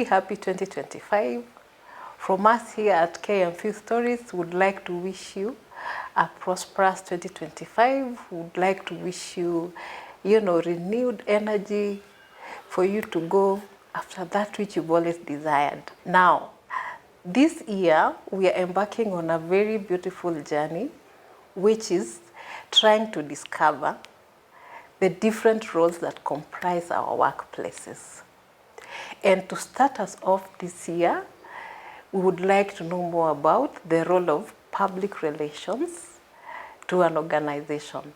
happy 2025. From us here at KMF Stories, would like to wish you a prosperous 2025. Would like to wish you, renewed energy for you to go after that which you've always desired. Now, this year, we are embarking on a very beautiful journey, which is trying to discover the different roles that comprise our workplaces. And to start us off this year, we would like to know more about the role of public relations to an organization.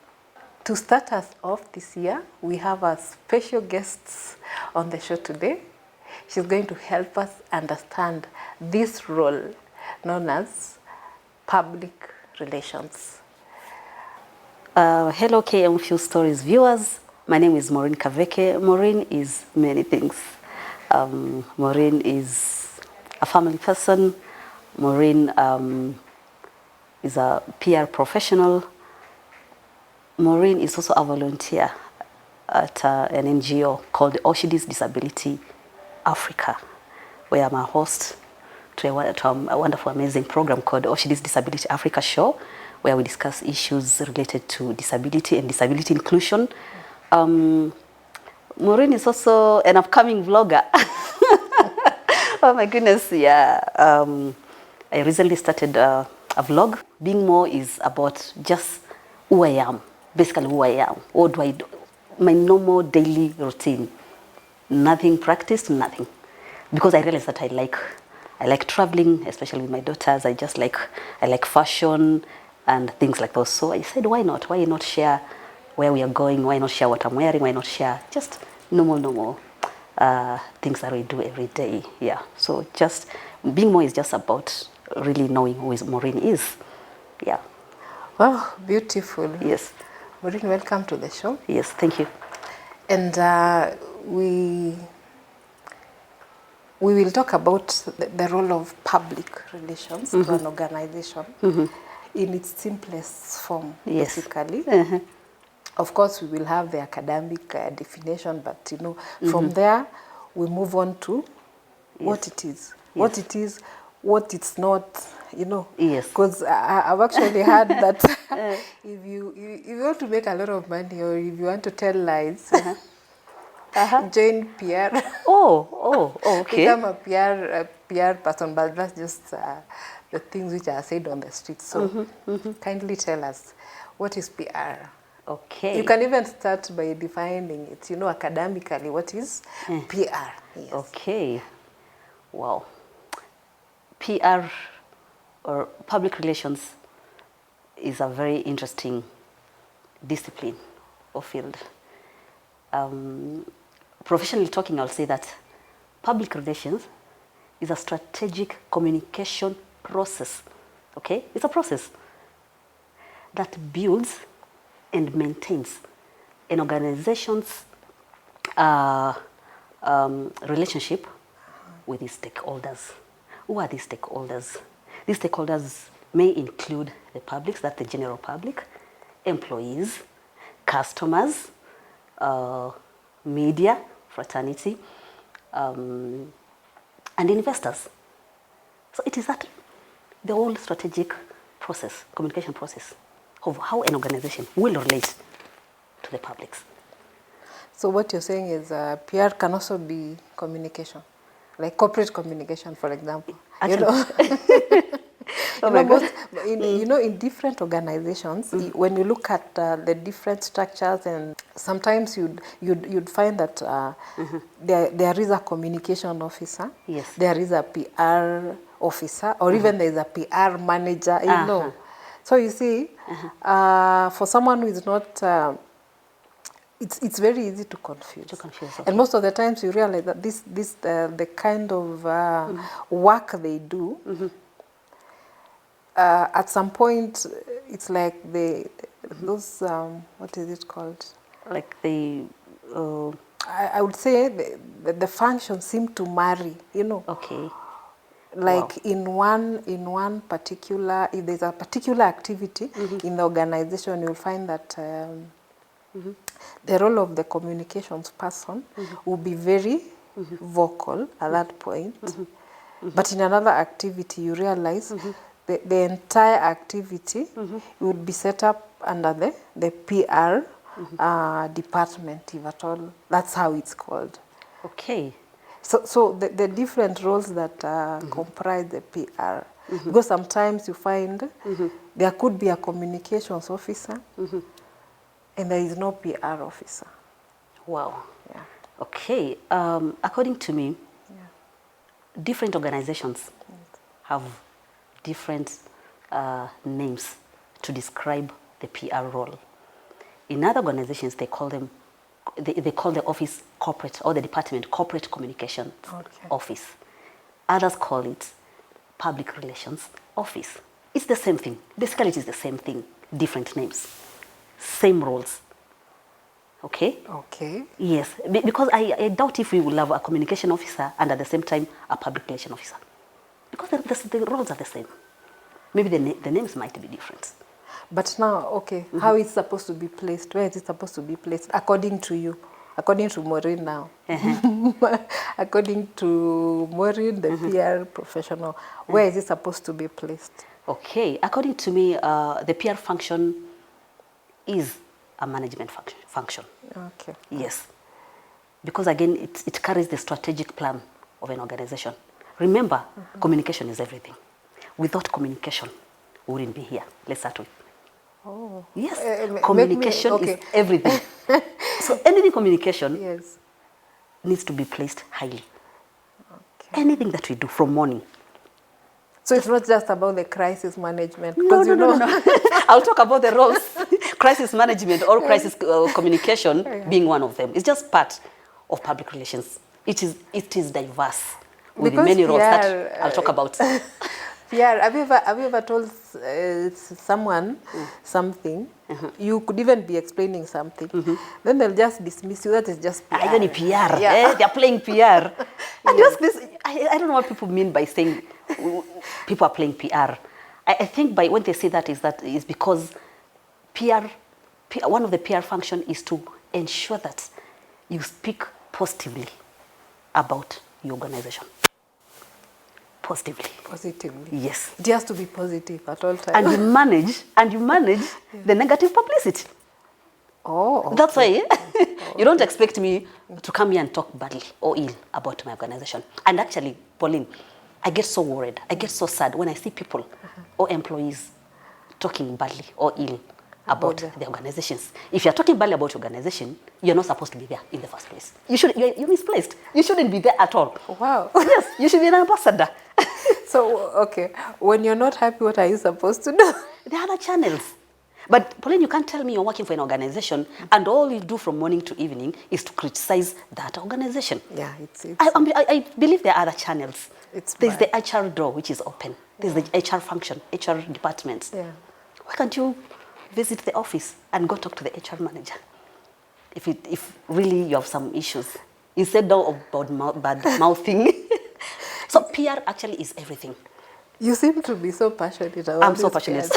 To start us off this year, we have our special guests on the show today. She's going to help us understand this role known as public relations. Hello KMF Stories viewers. My name is Morin Kaveke. Morin is many things. Morin is a family person. Morin is a PR professional. Morin is also a volunteer at an NGO called Oshidis Disability Africa, where I'm a host to a wonderful, amazing program called Oshidis Disability Africa Show, where we discuss issues related to disability and disability inclusion. Maureen is also an upcoming vlogger. Oh my goodness, yeah. I recently started a vlog. Being More is about just who I am, basically who I am. What do I do? My normal daily routine. Nothing practiced, nothing. Because I realized that I like traveling, especially with my daughters. I like fashion and things like those. So I said, why not? Why not share where we are going? Why not share what I'm wearing? Why not share just normal things that we do every day? Yeah. So just Being More is just about really knowing who Maureen is. Yeah. Wow, beautiful. Yes. Maureen, welcome to the show. Yes, thank you. And we will talk about the role of public relations to an organization in its simplest form, basically. Of course, we will have the academic definition, but from there, we move on to what it is. What it is, what it's not, Yes. Because I've actually heard that if you want to make a lot of money or if you want to tell lies, join PR. Okay. Become a PR person, but that's just the things which are said on the street. So kindly tell us, what is PR? Okay. You can even start by defining it, academically, what is PR? Yes. Okay. Wow. PR or public relations is a very interesting discipline or field. Professionally talking, I'll say that public relations is a strategic communication process. Okay? It's a process that builds and maintains an organization's relationship with its stakeholders. Who are these stakeholders? These stakeholders may include the public, that's the general public, employees, customers, media, fraternity, and investors. So it is that the whole strategic process, communication process, of how an organization will relate to the public. So what you're saying is PR can also be communication, like corporate communication, for example. In different organizations, when you look at the different structures, and sometimes you'd find that there is a communication officer, Yes. there is a PR officer, or even there is a PR manager. So you see, for someone who is not, it's very easy to confuse. Okay. And most of the times you realize that the kind of work they do, at some point, it's like those, what is it called? Like the... I would say the functions seem to marry, Okay. Like in one particular, if there's a particular activity in the organization, you'll find that the role of the communications person will be very vocal at that point. But in another activity, you realize the entire activity would be set up under the PR department, if at all. That's how it's called. Okay. So the different roles that comprise the PR, because sometimes you find there could be a communications officer and there is no PR officer. Wow. Yeah. Okay. According to me, different organizations have different names to describe the PR role. In other organizations, they call them, they call the office corporate, or the department corporate communications office. Others call it public relations office. It's the same thing. Basically, it is the same thing, different names, same roles. Okay? Okay. Yes, because I doubt if we will have a communication officer and at the same time a public relation officer. Because the roles are the same. Maybe the names might be different. But now, okay, how is it supposed to be placed? Where is it supposed to be placed? According to you, according to Morin now. According to Morin, the PR professional, where is it supposed to be placed? Okay, according to me, the PR function is a management function. Okay. Yes. Because again, it carries the strategic plan of an organization. Remember, communication is everything. Without communication, we wouldn't be here. Let's start with. Oh. Yes, communication is everything. So anything communication needs to be placed highly. Okay. Anything that we do from morning. So it's not just about the crisis management. No. I'll talk about the roles. Crisis management or crisis communication being one of them. It's just part of public relations. It is diverse with many roles that I'll talk about. PR, have you ever told someone something? You could even be explaining something. Then they'll just dismiss you. That is just PR. Even PR. They're playing PR. And just this, I don't know what people mean by saying people are playing PR. I think by when they say that is because PR, one of the PR function is to ensure that you speak positively about your organization. Positively. Positively. Yes. It has to be positive at all times. And you manage the negative publicity. Oh. Okay. That's why you don't expect me to come here and talk badly or ill about my organization. And actually, Pauline, I get so worried. I get so sad when I see people or employees talking badly or ill about the organizations. If you're talking badly about your organization, you're not supposed to be there in the first place. You're misplaced. You shouldn't be there at all. Wow. Yes, you should be an ambassador. So, okay, when you're not happy, what are you supposed to do? There are other channels. But Pauline, you can't tell me you're working for an organization and all you do from morning to evening is to criticize that organization. Yeah, I believe there are other channels. There's bad. the HR door, which is open. There's the HR function, HR departments. Yeah. Why can't you visit the office and go talk to the HR manager if really you have some issues, instead of bad mouthing? So PR actually is everything. You seem to be so passionate about I'm so passionate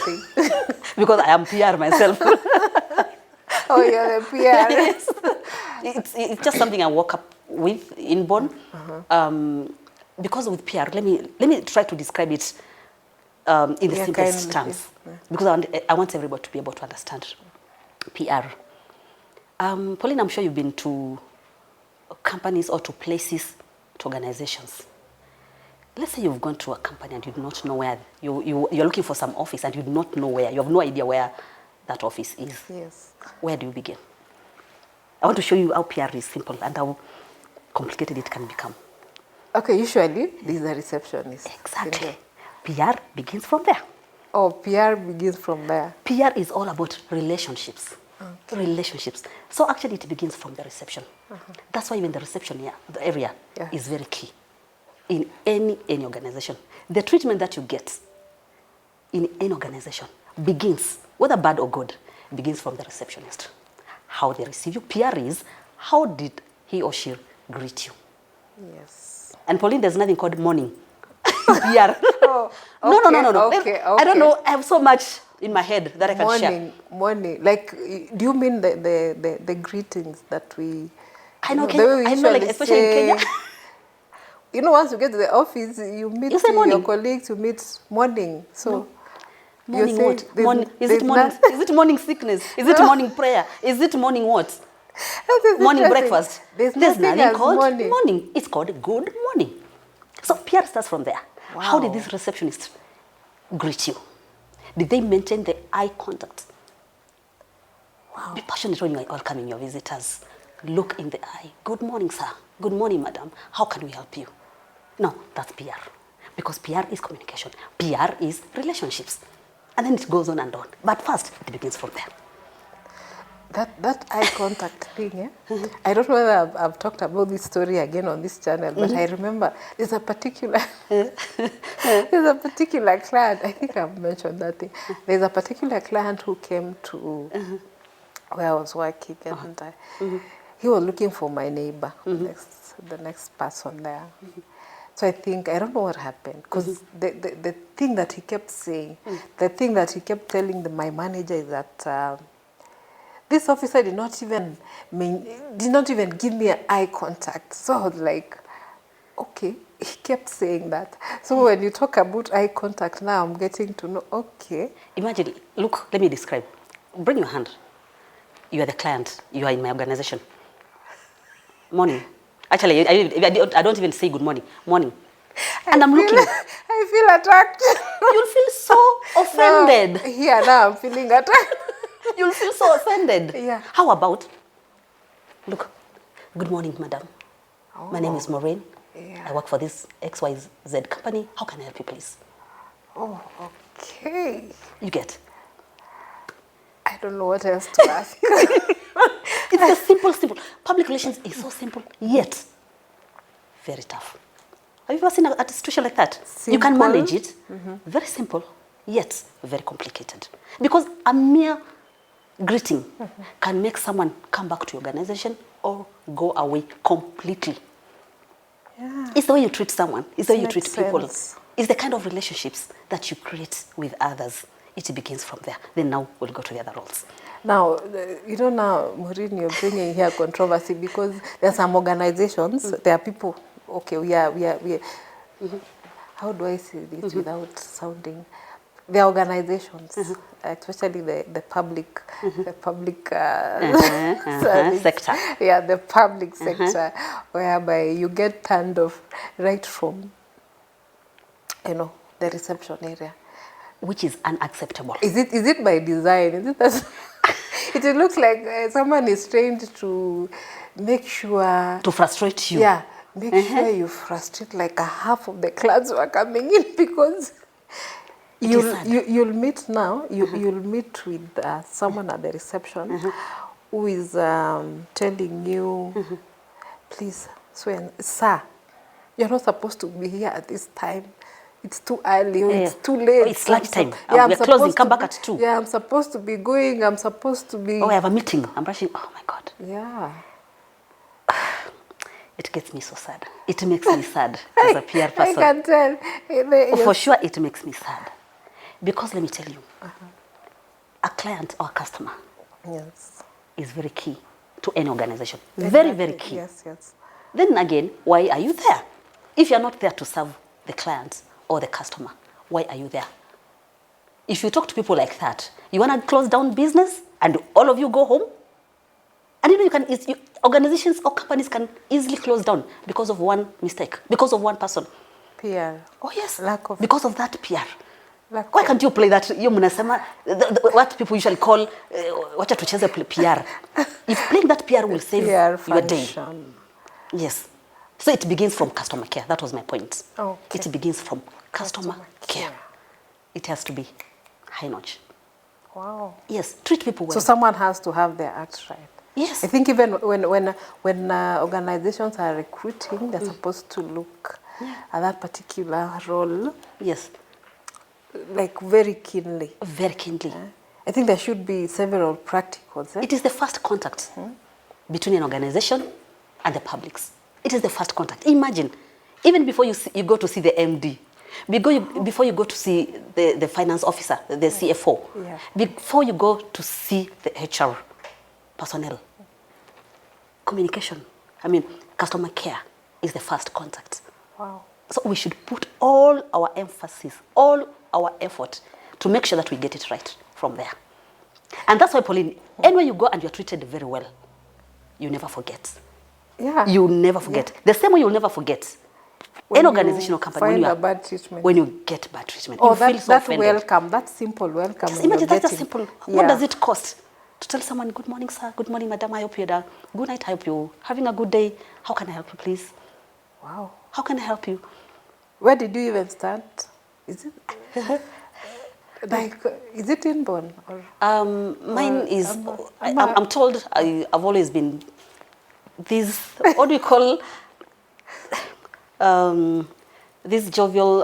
because I am PR myself. Oh, you're the PR. Yes. It's just something I woke up with inborn. Because with PR, let me try to describe it in the simplest terms, because I want everybody to be able to understand PR. Pauline, I'm sure you've been to companies or to places, to organizations. Let's say you've gone to a company and you do not know where, you're looking for some office and you do not know where, you have no idea where that office is. Yes. Where do you begin? I want to show you how PR is simple and how complicated it can become. Okay, usually this is a receptionist. Exactly. PR begins from there. Oh, PR begins from there. PR is all about relationships. Okay. Relationships. So actually it begins from the reception. That's why even the reception area is very key in any organization. The treatment that you get in any organization begins, whether bad or good, begins from the receptionist. How they receive you. PR is, how did he or she greet you? Yes. And Pauline, there's nothing called morning. PR. Oh, okay, no. Okay. I don't know. I have so much in my head that I can share. Morning. Like, do you mean the greetings that we I know, the way we I know, like, usually especially in say, Kenya. you know, once you get to the office, you meet You say your morning. colleagues, you meet morning. So you're Morning saying what? Morning. Is it there's morning? none. Is it morning sickness? Is it No. morning prayer? Is it morning what? That is Morning interesting. breakfast. There's There's nothing nothing as called morning. morning. It's called good morning. So PR starts from there. How did Wow. this receptionist greet you? Did they maintain the eye contact? Wow. Be passionate when you are welcoming your visitors. Look in the eye. Good morning, sir. Good morning, madam. How can we help you? No, that's PR. Because PR is communication. PR is relationships. And then it goes on and on. But first, it begins from there. That eye contact thing, I don't know whether I've talked about this story again on this channel, but I remember there's a particular client. I think I've mentioned that thing. There's a particular client who came to where I was working, and he was looking for my neighbor, the next person there. So I don't know what happened, because the thing that he kept saying, the thing that he kept telling my manager is that this officer did not even give me an eye contact. So I was like, okay. He kept saying that. So when you talk about eye contact now, I'm getting to know, okay. Imagine, look, let me describe. Bring your hand. You are the client. You are in my organization. Morning. Actually, I don't even say good morning. Morning. And I'm looking. I feel attacked. You'll feel so offended. No, here now I'm feeling attacked. You'll feel so offended. Yeah. How about, look, good morning, madam. My name is Maureen. Yeah. I work for this XYZ company. How can I help you, please? Oh, okay. You get. I don't know what else to ask. It's a simple. Public relations is so simple, yet very tough. Have you ever seen a situation like that? Simple. You can manage it. Very simple, yet very complicated. Because a mere greeting can make someone come back to your organization or go away completely. Yeah. It's the way you treat someone. It's the way you treat Makes people. sense. It's the kind of relationships that you create with others. It begins from there. Then now we'll go to the other roles. Now, now, Morin, you're bringing here controversy because there are some organizations, there are people, okay, we are how do I say this without sounding, there are organizations, especially the public, service, sector. Yeah, the public sector, whereby you get turned off right from, the reception area. Which is unacceptable. Is it by design? Is it that it looks like someone is trained to make sure To frustrate you. Yeah, make sure you frustrate like a half of the clients who are coming in, because you'll meet now. You'll meet with someone at the reception who is telling you, please, sir, you're not supposed to be here at this time. It's too early, or it's too late. Oh, it's lunchtime. Yeah, We're closing. Come back at 2. Yeah, I'm supposed to be going. I'm supposed to be. Oh, I have a meeting. I'm rushing. Oh, my God. Yeah. It gets me so sad. It makes me sad as a PR person. I can tell. Oh, for sure, it makes me sad. Because let me tell you, a client or a customer is very key to any organization. Exactly. Very, very key. Yes. Then again, why are you there? If you're not there to serve the client or the customer, why are you there? If you talk to people like that, you want to close down business and all of you go home? And organizations or companies can easily close down because of one mistake, because of one person. PR. Oh yes, because of that PR. Why can't you play that? What people usually call, wacha tucheze PR. If playing that PR will save your day. Yes. So it begins from customer care. That was my point. Okay. It begins from customer care. It has to be high notch. Wow. Yes, treat people well. So someone has to have their act right. Yes. I think even when organizations are recruiting, they're supposed to look at that particular role. Yes. Like very keenly. Very keenly. I think there should be several practicals. It is the first contact between an organization and the publics. It is the first contact. Imagine, even before you go to see the MD, before you go to see the finance officer, the CFO, before you go to see the HR personnel, communication I mean, customer care is the first contact. Wow. So we should put all our emphasis, all our effort to make sure that we get it right from there. And that's why, Pauline, anywhere you go and you're treated very well, you never forget. Yeah. You never forget. Yeah. The same way you'll never forget. When Any organizational company, find a bad treatment. when you get bad treatment, Oh, you feel so that offended. welcome, that simple welcome. Just when imagine you're that's just getting. simple. Yeah. What does it cost to tell someone, good morning, sir, good morning, madam, I hope you're there. Good night, I hope you're having a good day. How can I help you, please? Wow. How can I help you? Where did you even start? Is it like, is it inborn? Or, Mine is, I'm I'm told I've always been this, what do you call, this jovial,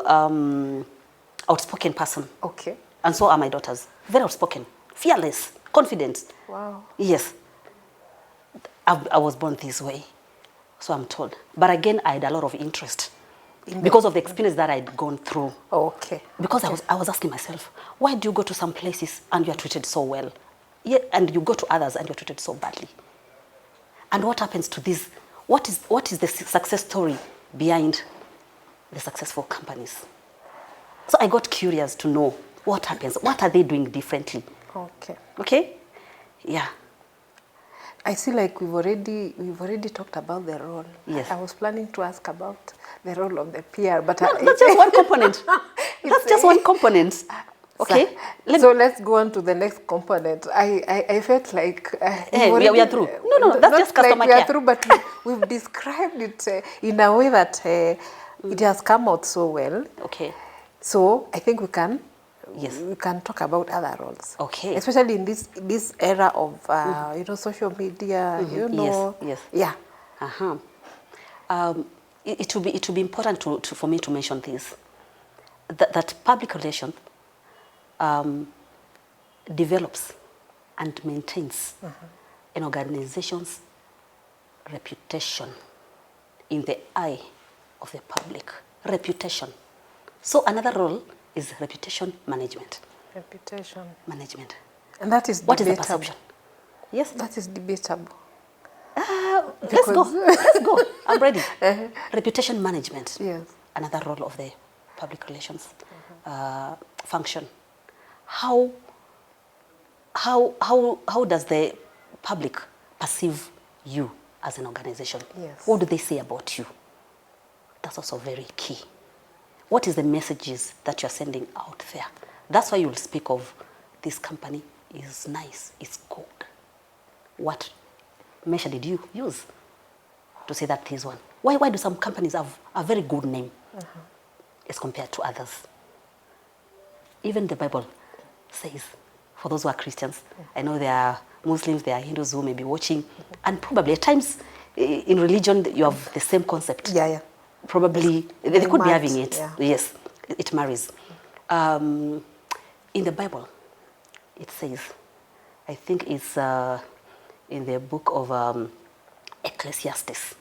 outspoken person. okay. And so are my daughters. Very outspoken, fearless, confident. Wow. Yes. I was born this way, so I'm told. But again, I had a lot of interest because of the experience that I'd gone through. Okay. Because I was asking myself, why do you go to some places and you're treated so well? Yeah, and you go to others and you're treated so badly? And what happens to this? What is the success story behind the successful companies? So I got curious to know what happens. What are they doing differently? Okay. Okay? Yeah. I see like we've already talked about the role. Yes. I was planning to ask about the role of the PR, but No, that's just one component. That's just one component. Okay? So let's go on to the next component. I felt like we are through. No, that's just customer we are care. through, but we've described it in a way that it has come out so well. Okay. So I think we can Yes. we can talk about other roles. Okay. Especially in this era of you know, social media. You know. Yes. Yeah. It will be important for me to mention this, that public relations develops and maintains an organization's reputation in the eye of the public. Reputation. So another role is reputation management. Reputation Management. And that is What is debatable. the perception? Yes. That is debatable. Let's go. Let's go. I'm ready. Reputation management. Yes. Another role of the public relations function. How does the public perceive you as an organization? Yes. What do they say about you? That's also very key. What is the messages that you're sending out there? That's why you'll speak of this company is nice, it's good. What measure did you use to say that this one? Why do some companies have a very good name as compared to others? Even the Bible says, for those who are Christians, I know there are Muslims, there are Hindus who may be watching, and probably at times in religion you have the same concept. Yeah. Probably they could be having it. Yeah. Yes, it marries. In the Bible, it says, I think it's in the book of Ecclesiastes.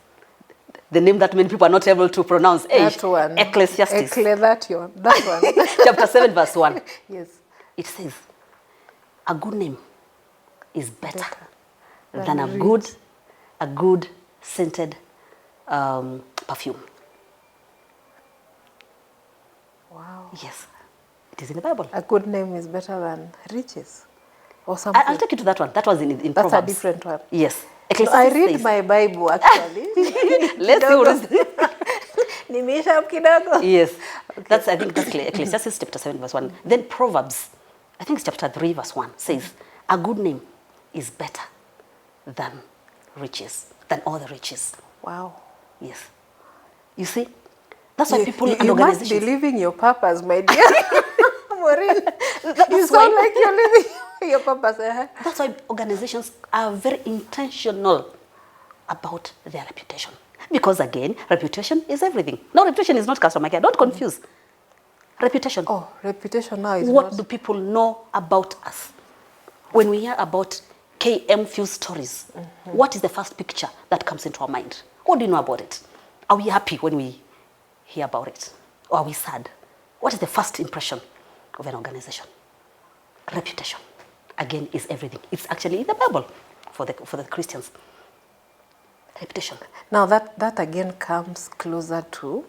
The name that many people are not able to pronounce. That one. Ecclesiastes. That one. Chapter 7, verse 1. Yes. It says, a good name is better than than a good scented perfume. Wow. Yes, it is in the Bible. A good name is better than riches, or something. I'll take you to that one. That was in That's Proverbs. a different one. Yes. No, I read says, my Bible actually. let's see what is Nimeisha hapo kidogo. Yes. Okay. I think that's Ecclesiastes chapter 7, verse 1. Then Proverbs, I think it's chapter 3, verse 1, says, a good name is better than riches, than all the riches. Wow. Yes. You see? That's why people and you must organizations... be living your purpose, my dear. Maureen, you sound like you're living your purpose. That's why organizations are very intentional about their reputation. Because again, reputation is everything. No, reputation is not customer care. Don't confuse. Reputation. Oh, reputation now is what do people know about us? When we hear about KM few stories, what is the first picture that comes into our mind? What do you know about it? Are we happy when we hear about it? Or are we sad? What is the first impression of an organization? Reputation, again, is everything. It's actually in the Bible for the Christians. Reputation. Now that again comes closer to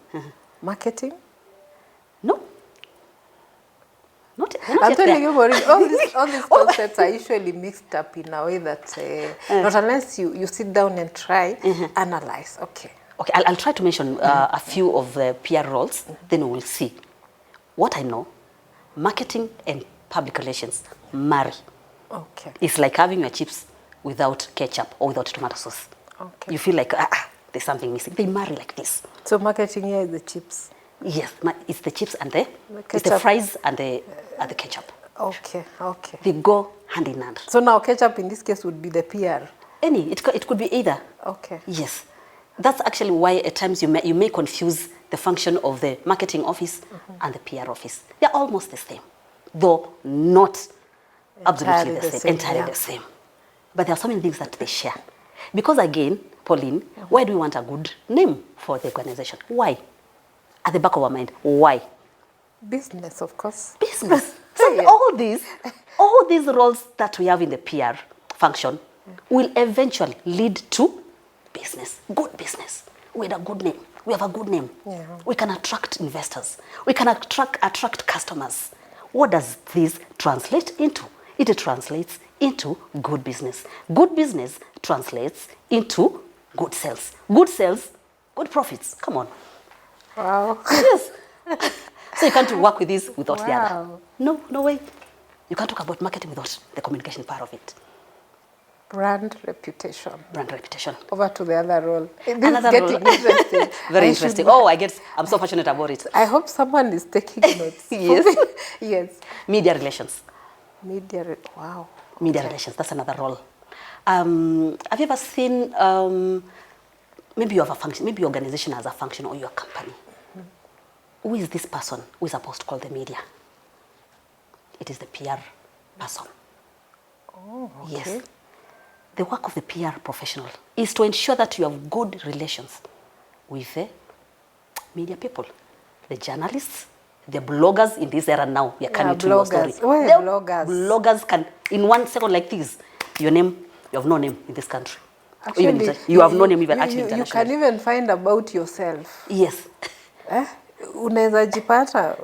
marketing. No. Not I'm yet telling there. you, Maureen, all these concepts are usually mixed up in a way that not unless you sit down and try, analyze. Okay. Okay, I'll try to mention a few of the PR roles, then we'll see. What I know, marketing and public relations marry. Okay. It's like having your chips without ketchup or without tomato sauce. Okay. You feel like, there's something missing. They marry like this. So marketing here is the chips. Yes, it's the chips and it's the ketchup. fries and the ketchup. Okay. Okay. They go hand in hand. So now ketchup in this case would be the PR. It could be either. Okay. Yes. That's actually why at times you may confuse the function of the marketing office and the PR office. They're almost the same, though not absolutely the same, entirely the same. But there are so many things that they share. Because again, Pauline, why do we want a good name for the organization? Why? At the back of our mind, why? Business, of course. Business. So all these roles that we have in the PR function will eventually lead to business, good business. We have a good name. We have a good name. Yeah. We can attract investors. We can attract customers. What does this translate into? It translates into good business. Good business translates into good sales. Good sales, good profits. Come on. Wow. Yes. So you can't work with this without the other. Wow. No way. You can't talk about marketing without the communication part of it. Brand reputation. Brand reputation. Over to the other role. This Another is getting role. interesting. Very interesting. Oh, I'm so passionate about it. I hope someone is taking notes. Yes. Yes. Media relations. Wow. Media relations, that's another role. Have you ever seen, maybe you have a function, maybe your organization has a function or your company. Who is this person who is supposed to call the media? It is the PR person. Oh, okay. Yes. The work of the PR professional is to ensure that you have good relations with the media people, the journalists, the bloggers in this era now. We are coming to your story. Bloggers. Bloggers can, in 1 second like this, you have no name in this country. Actually, you have no name even actually you can even find about yourself. Yes. Unaweza jipata.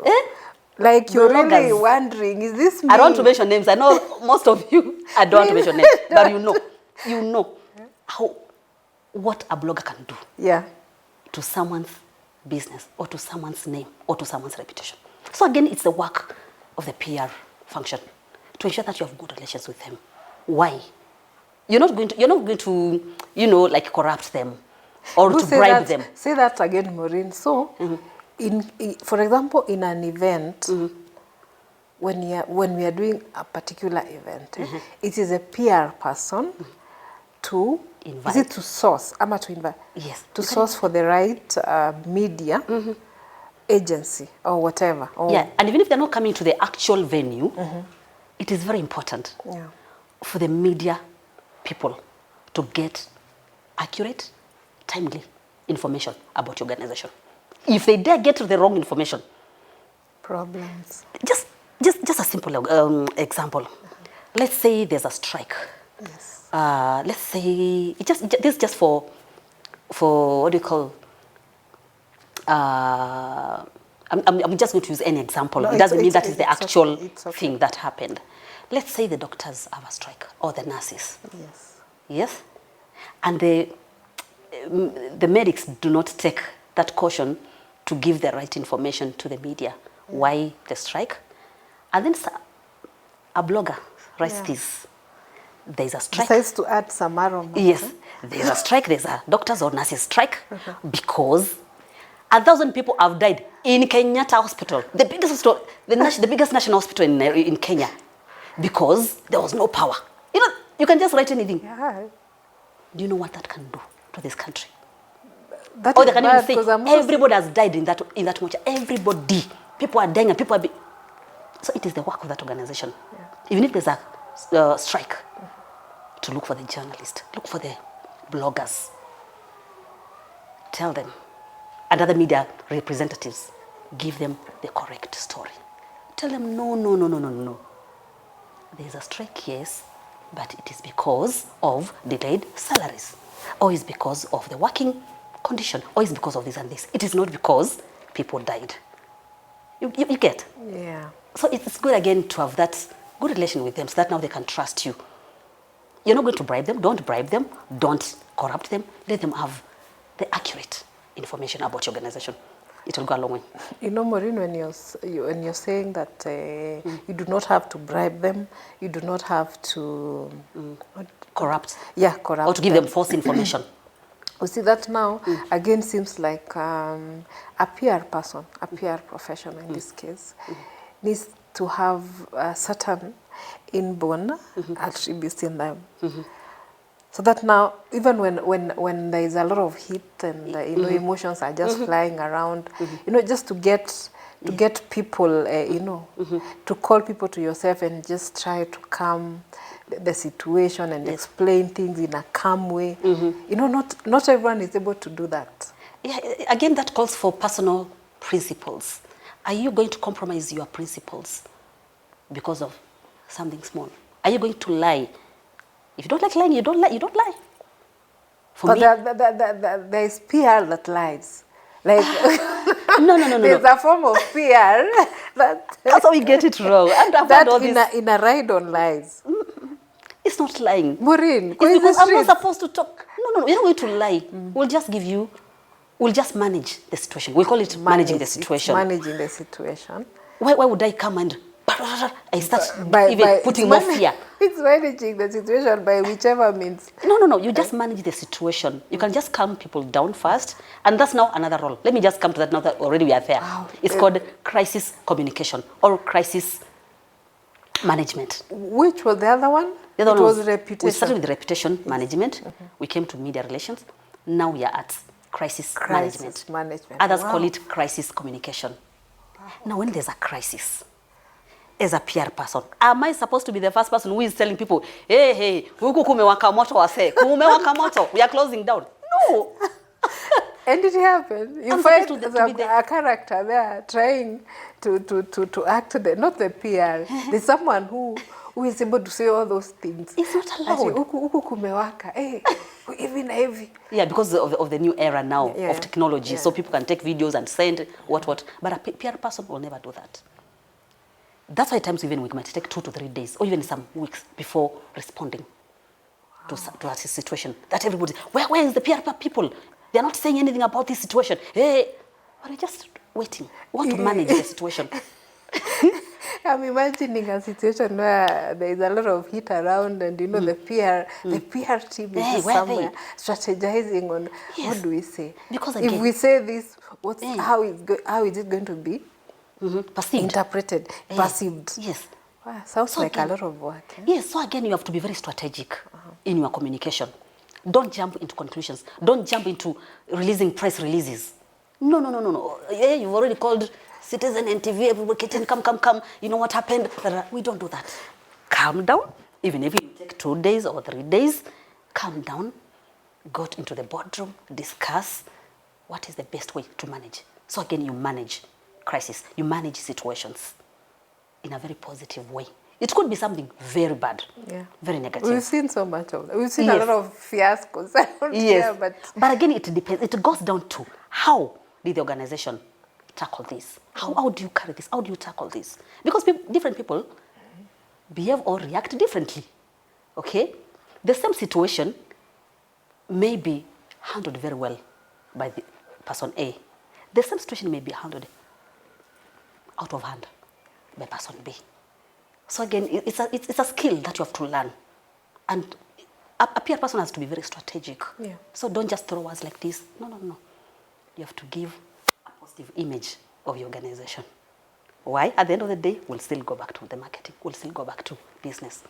Like you're Bloggers. really wondering, is this me? I don't want to mention names. I know most of you, I don't want to mention names. But you know what a blogger can do. Yeah. To someone's business or to someone's name or to someone's reputation. So again, it's the work of the PR function to ensure that you have good relations with them. Why? You're not going to like corrupt them or to bribe them. Say that again, Maureen. So, for example, in an event, when we are doing a particular event, it is a PR person to invite. Is it to source? To invite? Yes. To source for the right media agency or whatever. Yeah, and even if they're not coming to the actual venue, it is very important for the media people to get accurate, timely information about your organization. If they dare get the wrong information, problems. Just a simple example. Let's say there's a strike. Yes. Let's say this is just for what do you call? I'm just going to use any example. No, it doesn't mean that is the actual thing that happened. Let's say the doctors have a strike or the nurses. Yes. Yes, and the medics do not take that caution to give the right information to the media. Why the strike? And then a blogger writes this. There's a strike. Decides to add some aroma. Yes, there's a strike. There's a doctors or nurses strike because 1,000 people have died in Kenyatta Hospital, the biggest hospital, the biggest national hospital in Kenya, because there was no power. You can just write anything. Yeah. Do you know what that can do to this country? That or they can even say everybody has died in that much. Everybody, people are dying and people are. So it is the work of that organization. Yeah. Even if there's a strike, to look for the journalists, look for the bloggers, tell them, and other media representatives, give them the correct story. Tell them no. There's a strike, yes, but it is because of delayed salaries, or it's because of the working condition, or it's because of this and this. It is not because people died. You get? Yeah. So it's good again to have that good relation with them so that now they can trust you. You're not going to bribe them. Don't bribe them. Don't corrupt them. Let them have the accurate information about your organization. It will go a long way. You know, Maureen, when you're saying that you do not have to bribe them, you do not have to Corrupt. Yeah, corrupt. Or to give them false information. You see that now again seems like a PR person, a PR professional in this case, needs to have a certain inborn attributes in them. So that now, even when there is a lot of heat and you know, emotions are just flying around, you know, just to get people, you know, to call people to yourself and just try to calm the situation and explain things in a calm way. You know, not everyone is able to do that. Yeah, again, that calls for personal principles. Are you going to compromise your principles because of something small? Are you going to lie? If you don't like lying, you don't lie. You don't lie. For me, there is PR that lies. Like no. There's a form of PR that's how we get it wrong. And I've that heard all in a ride on lies. It's not lying. Maureen, it's because I'm not supposed to talk. No. We're not going to lie. We'll just manage the situation. We'll call it managing the situation. Managing the situation. Why would I come and I start putting more fear? It's managing the situation by whichever means. No. You just manage the situation. You can just calm people down first. And that's now another role. Let me just come to that now that already we are there. Wow. It's called crisis communication or crisis management. Which was the other one? The other one was reputation. We started with reputation management. We came to media relations. Now we are at crisis management. Others call it crisis communication. Now, when there's a crisis, as a PR person, am I supposed to be the first person who is telling people, hey, huku kumewaka moto wase, kumewaka moto, we are closing down? No. And it happened. You find a character there trying to act, not the PR. There's someone who is able to say all those things. It's not allowed. Huku kumewaka, even heavy. Yeah, because of the new era now of technology, so people can take videos and send what. But a PR person will never do that. That's why at times even we might take 2 to 3 days, or even some weeks before responding to a situation. That everybody, where is the PR people? They're not saying anything about this situation. Hey, but we're just waiting. We want to manage the situation. I'm imagining a situation where there is a lot of heat around, and you know the PR team is somewhere strategizing on what do we say? Because again, if we say this, how is it going to be perceived, interpreted, perceived? Yes. Wow, sounds so like again, a lot of work. Yes. So again, you have to be very strategic in your communication. Don't jump into conclusions. Don't jump into releasing press releases. No. Yeah, you've already called Citizen and TV, everybody, come. You know what happened? We don't do that. Calm down. Even if it take 2 days or 3 days, calm down. Go into the boardroom, discuss what is the best way to manage. So again, you manage crisis. You manage situations in a very positive way. It could be something very bad, very negative. We've seen so much of that. We've seen a lot of fiascos. But again, it depends. It goes down to how did the organization tackle this? How do you carry this? How do you tackle this? Because different people behave or react differently. Okay? The same situation may be handled very well by the person A. The same situation may be handled out of hand by person B. So again, it's a skill that you have to learn. And a PR person has to be very strategic. Yeah. So don't just throw words like this. No. You have to give a positive image of your organization. Why? At the end of the day, we'll still go back to the marketing. We'll still go back to business.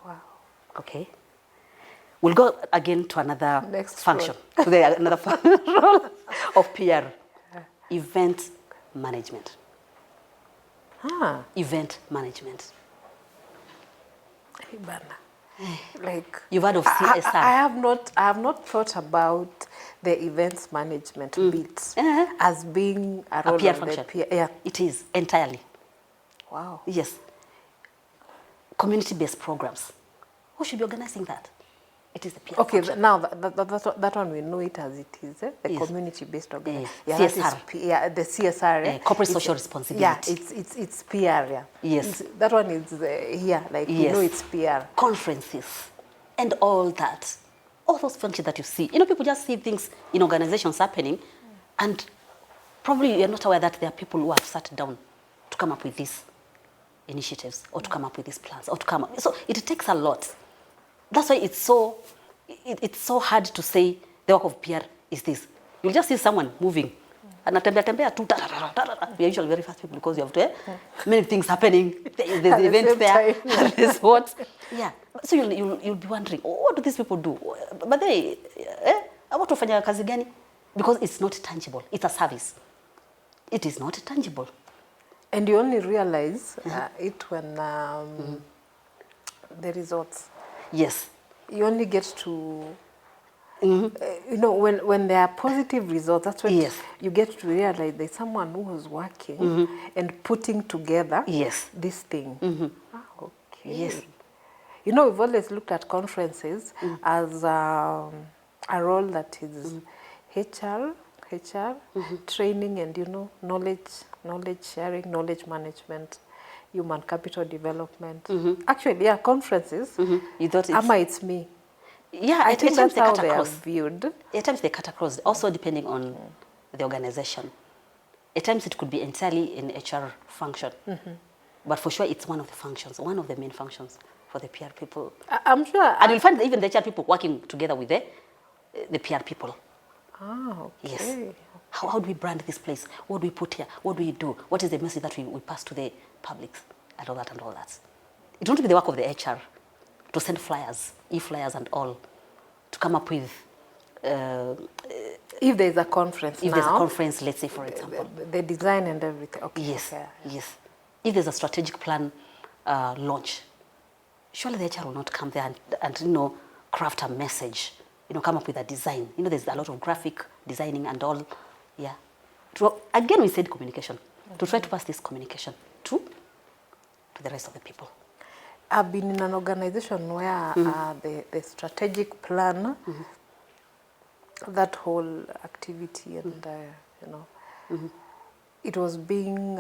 Wow. Okay. We'll go again to another function. Another role of PR. Event management. Event management. Hey, Bana. Like you've heard of CSR. I have not thought about the events management bit as being a PR function. Yeah. It is entirely. Wow. Yes. community-based programs. Who should be organizing that? It is the PR Okay, function. now that one we know it as it is, the Yes. community-based organization. Yes. Yeah, that CSR. is the CSR. Corporate It's- social responsibility. Yeah, it's PR. Yeah. Yes. That one is here. Like we Yes. know it's PR. Conferences and all that. All those functions that you see. You know, people just see things in organizations happening, and probably you're not aware that there are people who have sat down to come up with these initiatives, or to come up with these plans, or to come up. So it takes a lot. That's why it's so hard to say the work of PR is this. You'll just see someone moving. And tembea tu. We are usually very fast people because you have to, many things happening. There's the event there. And there's what? Yeah. So you'll be wondering, what do these people do? But they, what wafanya kazi gani? Because it's not tangible. It's a service. It is not tangible. And you only realize it when the results. Yes. You only get to, you know, when there are positive results, that's when Yes. you get to realize there's someone who was working and putting together Yes. this thing. Ah, okay. Yes. You know, we've always looked at conferences as a role that is HR, training and, you know, knowledge sharing, knowledge management, human capital development. Actually, yeah, conferences. You thought it's... Ama, it's me. Yeah, I at think times that's they how cut they are across. viewed. At times they cut across, also depending on the organization. At times it could be entirely in HR function. But for sure, it's one of the functions, one of the main functions for the PR people. I'm sure. And you'll find that even the HR people working together with the PR people. Ah, okay. Yes. How do we brand this place? What do we put here? What do we do? What is the message that we pass to the public? And all that and all that. It won't be the work of the HR to send flyers, e-flyers and all, to come up with... if there's a conference if now, there's a conference, let's say, for example. the design and everything. Okay. Yes, Okay. yes. If there's a strategic plan launch, surely the HR will not come there and you know, craft a message, you know, come up with a design. You know, there's a lot of graphic designing and all. Yeah. Again, we said communication. To try to pass this communication to the rest of the people. I've been in an organization where the strategic plan, that whole activity and, you know, it was being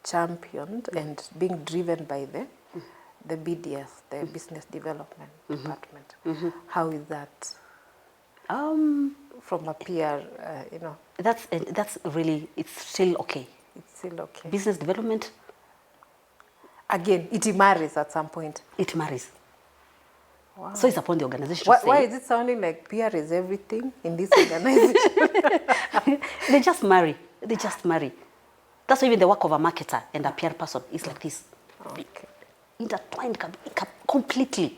championed and being driven by the BDS, the Business Development Department. How is that? From a PR, you know? That's really, it's still okay. It's still okay. Business development, again, it marries at some point. it marries. Wow. So it's upon the organization to say. Why is it sounding like PR is everything in this organization? They just marry. They just marry. That's why even the work of a marketer and a PR person is like this. Okay. Intertwined completely.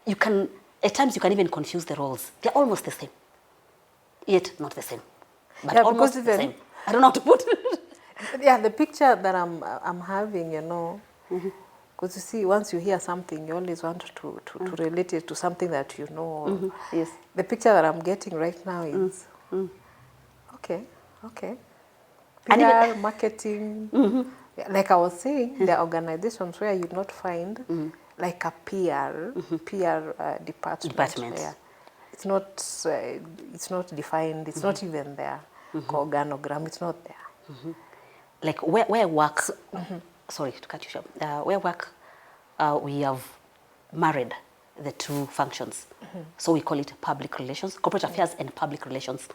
You can, at times you can even confuse the roles. They're almost the same. Yet not the same. But Yeah, almost because the even- same. I don't know how to put it. Yeah, the picture that I'm having, you know, because you see, once you hear something, you always want to relate it to something that you know. Yes. The picture that I'm getting right now is okay. PR, And even- marketing. Yeah, like I was saying, there are organizations where you not find like a PR department. Yeah. It's not defined. It's not even there. Organogram. It's not there. Like where work, sorry to cut you short, where work, we have married the two functions. So we call it public relations, corporate affairs and public relations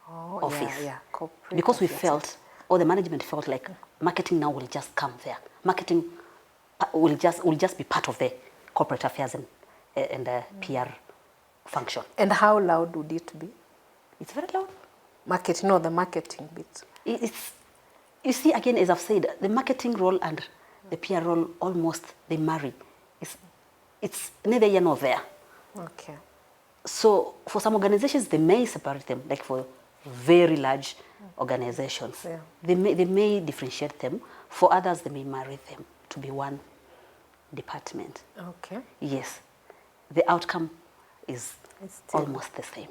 office. Yeah. Corporate Because we affairs. felt, or the management felt like marketing now will just come there. Marketing will just be part of the corporate affairs and the PR function. And how loud would it be? It's very loud. The marketing bit. It's, you see, again, as I've said, the marketing role and the PR role almost, they marry. It's neither here nor there. Okay. So for some organizations, they may separate them, like for very large organizations. Yeah. They may differentiate them. For others, they may marry them to be one department. Okay. Yes. The outcome is It's still- almost the same.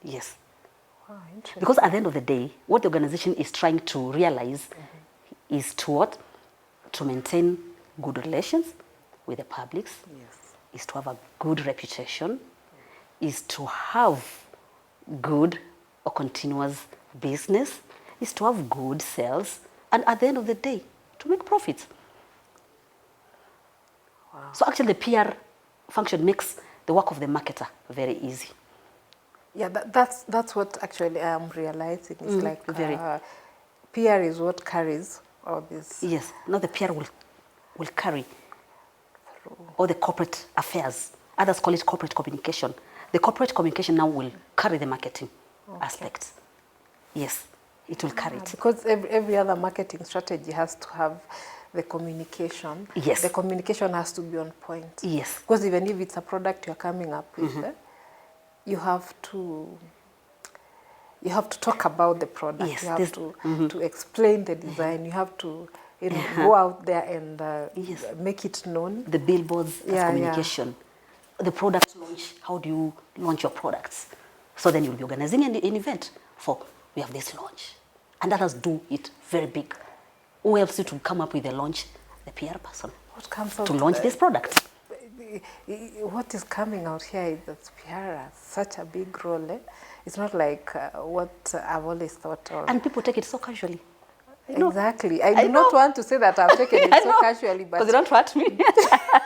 Yes. Wow, interesting. Because at the end of the day, what the organization is trying to realize is to what? to maintain good relations with the publics, Yes. is to have a good reputation, is to have good or continuous business, is to have good sales, and at the end of the day, to make profits. Wow. So actually the PR function makes the work of the marketer very easy. Yeah, that's what actually I'm realizing. It's like very. PR is what carries all this. Yes, now the PR will carry all the corporate affairs. Others call it corporate communication. The corporate communication now will carry the marketing aspects. Yes, it will carry it. Because every other marketing strategy has to have the communication. Yes. The communication has to be on point. Yes. Because even if it's a product you're coming up with, you have to talk about the product. Yes, you have to explain the design. You have to go out there and make it known. The billboards as communication. The product launch, how do you launch your products? So then you'll be organizing an event for, we have this launch. And others do it very big. Who helps you to come up with a launch? The PR person. What comes out to launch this product. What is coming out here is that PR has such a big role. It's not like what I've always thought of. And people take it so casually. Exactly. I do not want to say that I've taken it so casually, but because they don't hurt me.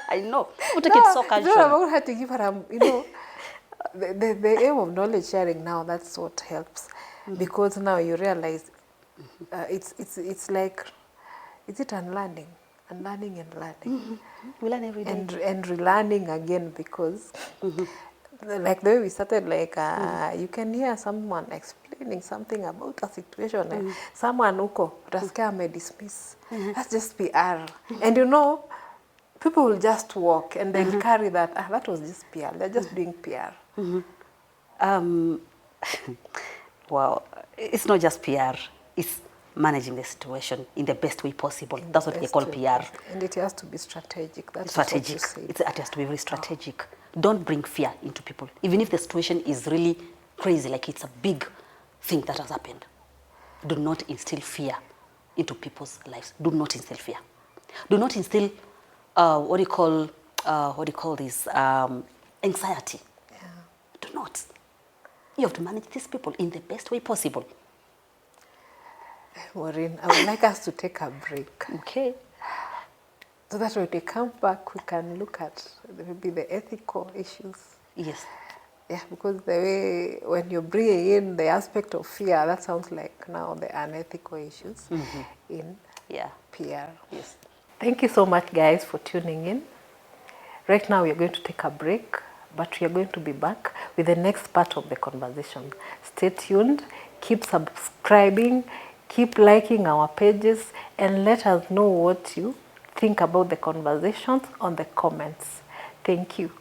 I know. People take it so casually. It's not about hurting you, but the aim of knowledge sharing now, that's what helps. Because now you realize it's like, is it unlearning? Unlearning and learning. We learn every day. And relearning again, because like the way we started, like you can hear someone explaining something about a situation. Someone uko utasikia ame dismiss. That's just PR. And people will just walk and they'll carry that. That was just PR. They're just doing PR. Wow, it's not just PR. It's managing the situation in the best way possible. That's what they call PR. And it has to be strategic. That's strategic. It has to be very strategic. Don't bring fear into people. Even if the situation is really crazy, like it's a big thing that has happened, do not instill fear into people's lives. Do not instill fear. Do not instill what do you call this? Anxiety. Yeah. Do not. You have to manage these people in the best way possible. Maureen, I would like us to take a break. Okay. So that when we come back, we can look at maybe the ethical issues. Yes. Yeah, because the way, when you're bringing in the aspect of fear, that sounds like now the unethical issues in PR. Yes. Thank you so much, guys, for tuning in. Right now, we are going to take a break, but we are going to be back with the next part of the conversation. Stay tuned, keep subscribing, keep liking our pages, and let us know what you think about the conversations on the comments. Thank you.